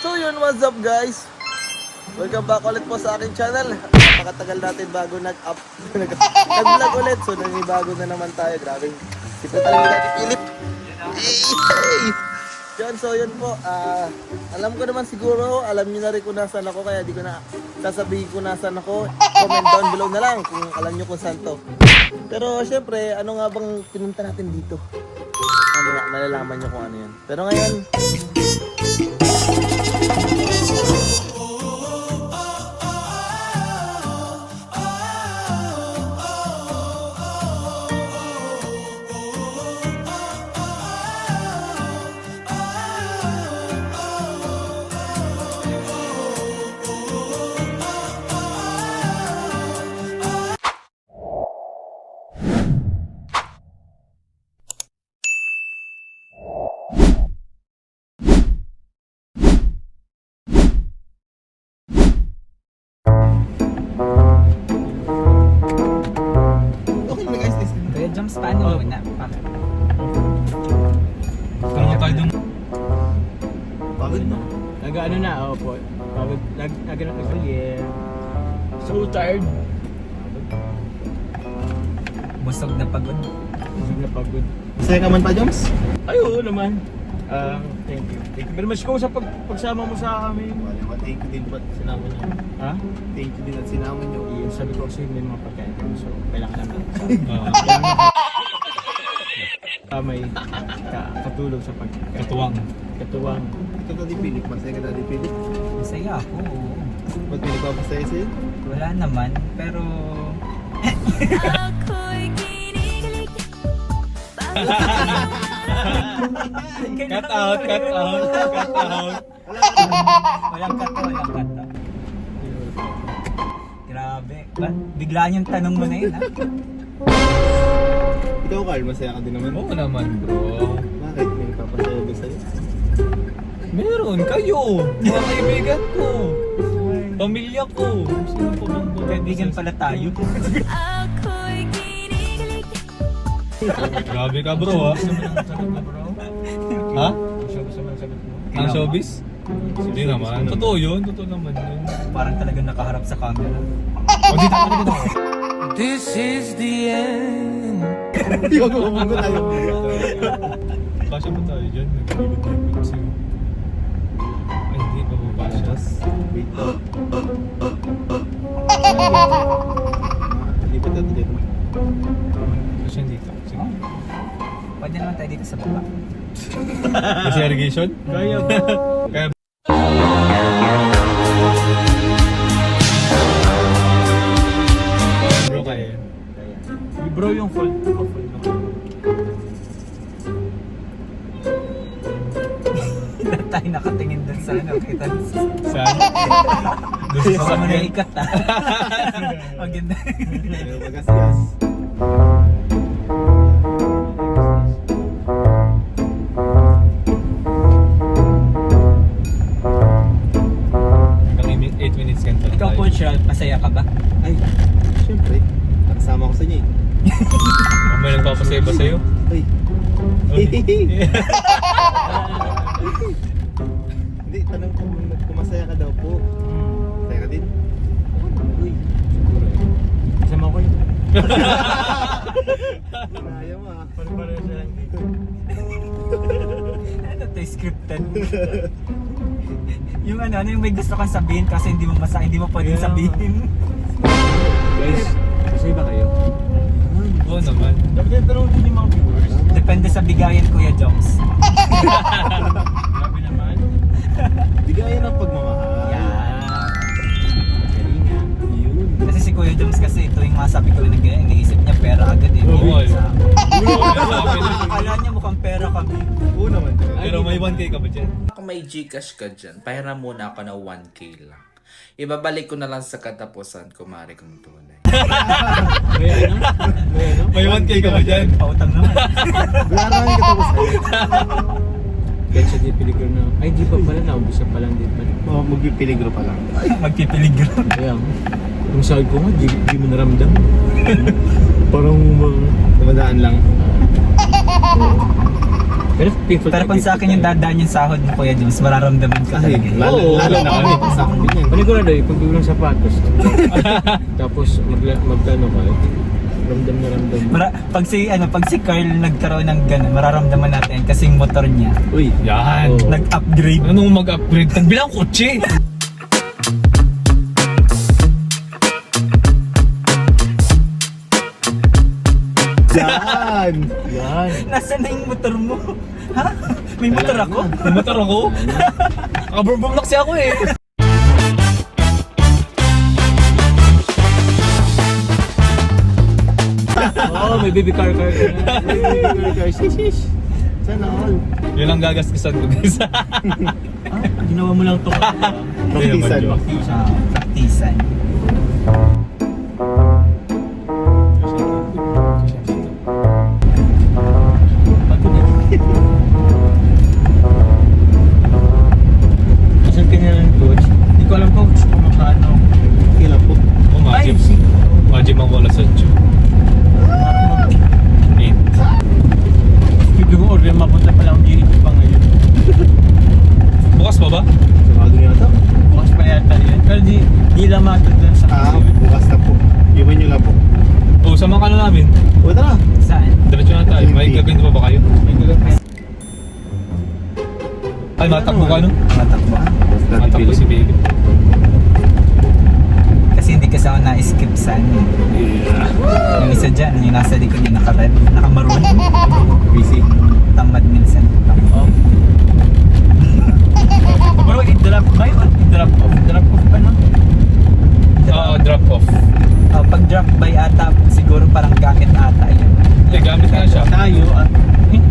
So yun, what's up guys? Welcome back ulit po sa aking channel. Napakatagal natin bago nag-up nag-vlog ulit. So nanibago na naman tayo. Grabe. Sipin talaga natin Philip. Yun, so yun po. Alam ko naman siguro, alam niyo na rin kung nasan ako. Kaya di ko na sasabihin kung nasan ako. Comment down below na lang kung alam niyo kung saan to. Pero syempre, ano nga bang pinunta natin dito? Ano nga, malalaman niyo kung ano yan. Pero ngayon, Jumps paano muna? Kaya tayo dun. pagod no? Nag-ano na, po. Pagod, nag-ano na, yeah. So tired. Busog na pagod. Busog na pagod. Masaya ka man pa, Joms? Ay, oo naman. Thank you. Thank you very much ko sa pagsama mo sa amin. Thank you din ba't sinama niyo? Ha? Thank you din at sinama niyo. Yung sabi ko kasi may mga pagkain kami, so kailangan namin. May katulong sa Katuwang. katuwang. Ito Daddy Philip, masaya ka Daddy Philip? Masaya ako, oo. Ba't may nagpapasaya sa'yo? Wala naman, pero... Cut out, cut out, cut out. walang kato. Grabe. Biglaan yung tanong mo na yun, ha? Ikaw Carl, masaya ka din naman? Oo naman bro. Bakit? May nagpapasaya ba sa'yo? Meron kayo. Mga kaibigan ko. Pamilya ko. Sino pa bang Kaibigan pala tayo. Grabe ka bro ha. Ha? Ang showbiz? Hindi naman. Totoo yun. Totoo naman yun. Parang talagang nakaharap sa camera. O dito ka dito. This is the end. Hindi ko kumungo tayo. Kasya pa tayo dyan. Nagkakilid kasi. Ay hindi pa po kasya. Wait lang. Hindi pa tayo dito. Kasya dito. Sige. Pwede naman tayo dito sa baba. Kasi irrigation? Kaya ba? Kaya bro kaya yan. Bro yung full na. Hindi tayo nakatingin dun sa ano. Kita dun sa... Saan? Doon sa Sa mga sasakyan. ikat, ha? Maganda. Ayaw magasgas. Hanggang 8 minutes kanto. Ikaw, Coach Ralph, masaya ka ba? Ay, syempre. Nakasama ko sa inyo eh. May nagpapasaya ba sa'yo? Ay. Hindi, tanong ko kung masaya ka daw po. Masaya ka din? Uy, siguro eh. Kasama ko yun. Ayaw mo ah. Pare-pare siya lang dito. Ano to, scripted? Yung ano yung may gusto kang sabihin kasi hindi mo hindi mo pwedeng Yeah. sabihin. Guys, kasi ba kayo? Oo naman. Dapat yung tanong din yung mga viewers. Depende sa bigayan, Kuya Joms. Grabe naman. Bigayan ng pagmamahal. Yan. Galingan. Yun. Kasi si Kuya Joms kasi ito yung masabi ko na ganyan, naisip niya pera agad eh. Oo, Yun, sa- Sabi na. Akala niya mukhang pera kami. Oo naman. Pero may 1K ka ba dyan? Kung may Gcash ka dyan, pahiram muna ako na 1K lang. Ibabalik ko na lang sa katapusan, kumari kong tunay. May ano? May ano? May 1K ka ba dyan? Pautang naman. Wala naman yung katapos tayo. Kahit siya di peligro na. Ay, di pa pala. Naubos siya palang di pa. Magpipiligro pa lang. Magpipiligro. Kaya, yung sahod ko nga, di mo naramdam. Parang Dumadaan lang. Pero thankful Pero kung sa akin yung dadaan yung sahod mo, Kuya James, mararamdaman ko Kasi, talaga. lalo na kami. Sa akin din yan. Panigurado eh, pag bibili ng sapatos. Tapos magkano ka, ramdam na ramdam. Pag si Carl nagkaroon ng ganun, mararamdaman natin kasi yung motor niya Uy, Yan. Oo. nag-upgrade. Anong mag-upgrade? Nagbilang kotse. yan! Yan. Nasaan na yung motor mo? Ha? May motor ako? May motor ako. Nakaburbum lang siya ako eh. Oo, may baby car ka na. Shish! Sana all. Yun ang gagastusan ko guys. Ginawa mo lang to. Praktisan mo. Praktisan. Asan ka niya ng coach? Hindi ko alam coach kung makano. Kailan po? Oh, Majim. Majim ako alas 8. 8. Bibig ko order, mapunta pa lang GEP pa ngayon. Bukas pa ba? Sarado niya ata. Bukas pa yata yun. Pero di lang matagdan sa Bukas na po. Iwan nyo lang po. Oo, sama ka na namin. O, tara! Saan? Diretso na tayo. May Hindi. gagawin pa ba kayo? May gagawin. Ay, matakbo ka no? Matakbo. Matakbo si baby. Kasi hindi kasi ako na-skip saan eh. Yung isa dyan, yung nasa likod yung naka-red, naka-maroon. Busy. Tamad minsan. Oh. Bro, i-drop ba yun? I-drop off? Drop off pa no? Oo, drop off. Pag drop by ata, siguro parang gamit ata yun. Eh, gamit na siya. Tayo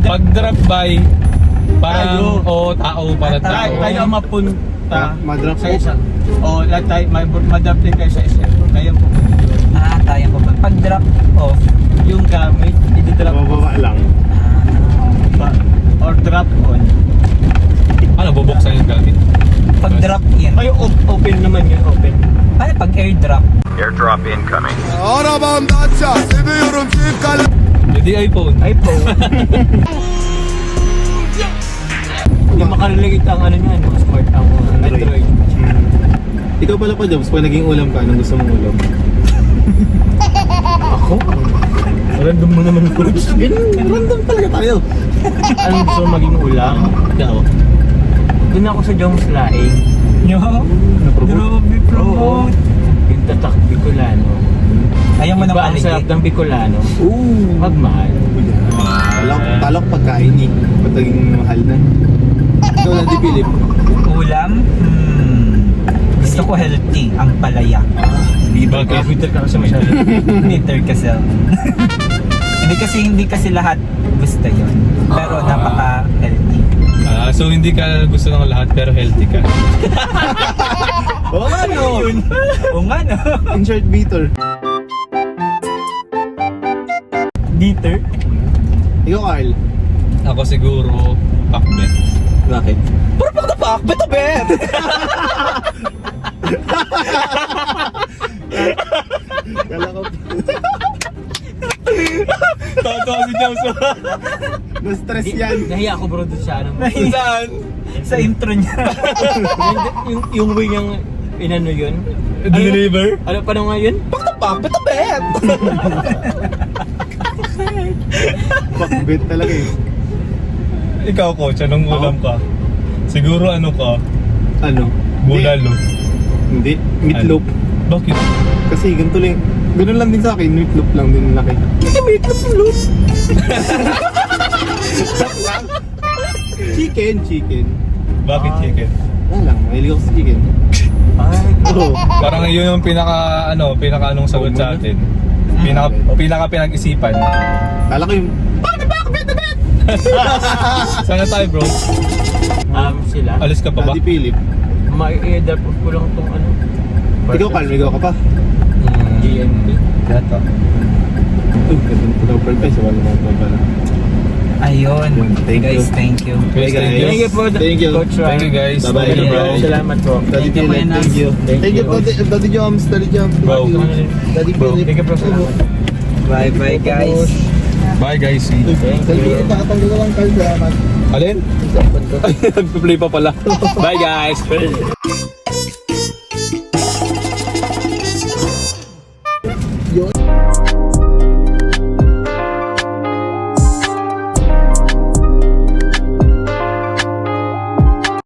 Pag drop by, parang, Tayo. oo, tao, para tao. tayo ang mapunta Ma-drop sa off? isa. O, lahat tayo, madrop din kayo sa isa. Kaya po. Tayo po. Pag drop off, Yung gamit, i-drop off. Bababa lang. Or drop on. Ano, bubuksan yung gamit? pag drop in. Ay, open naman yun, open. Paano pag airdrop? Hindi iPhone. iPhone. Hindi makarelate ang ano niya, no? Smart ang Android. Ikaw pala pa, Jobs, pag naging ulam ka, anong gusto mong ulam? Ako? Random mo naman ko. Random talaga tayo. Anong gusto mo maging ulam? Ikaw. Doon ako sa Jones Laing. Yo, grabe promote. Yung tatak Bicolano. Ayaw mo na Iba ang sarap maligay. ng Bicolano. Ooh. Magmahal. Talok pagkain eh. Ba't naging mahal na? Ikaw na di Philip. Ulam? Gusto ko healthy, ang palaya. Bakit? Bitter ka kasi masyado. Bitter kasi. hindi kasi lahat gusto yon. Pero napaka-healthy. So hindi ka gusto ng lahat pero healthy ka. Oo nga no! Oo nga no. In short, bitter. Bitter? Ikaw, Carl. Ako siguro pakbet. Bakit? Kala ko, Tatawa si James. na-stress yan. Nahiya ako bro doon sa ano. Saan? Sa intro niya. yung way niyang inano yun. Deliver? Ano pa nga yun? Pakbet talaga eh. Ikaw coach, anong ulam ka? Siguro ano ka? Ano? Bulalo. Hindi. Meatloaf. Bakit? Kasi ganito lang. Ganun lang din sa akin. Meatloaf lang din laki. Hindi meatloaf. Chicken. Bakit chicken? Wala lang. Mahilig ako sa chicken. Ay, Oo. Parang yun yung pinaka anong sagot sa atin. Pinaka pinag-isipan. Kala ko yung Sana tayo bro. sila. Alis ka pa ba? Daddy Philip. Ma-i-drop off ko lang tong ano. Ikaw, Carl. Ikaw ka pa. GMP. Dato. Uy, ganda daw per guys. Wala na ito pala. Ayun. Thank Guys, you. thank you. Guys, thank you. Thank you for the Thank you. coach Ryan. Thank you guys. Bye-bye. Thank you, bro. Salamat po. Daddy Thank you, Philip. Kuya Thank you. Thank you. Daddy Joms. Daddy Joms. Bro. Daddy Bro, Philip. thank you bro. Salamat. Bye-bye guys. Bye guys. Ipakatanggal ko lang card, salamat. Alin? Sa cellphone ko. Ay, nagpa-play pa pala. Bye guys.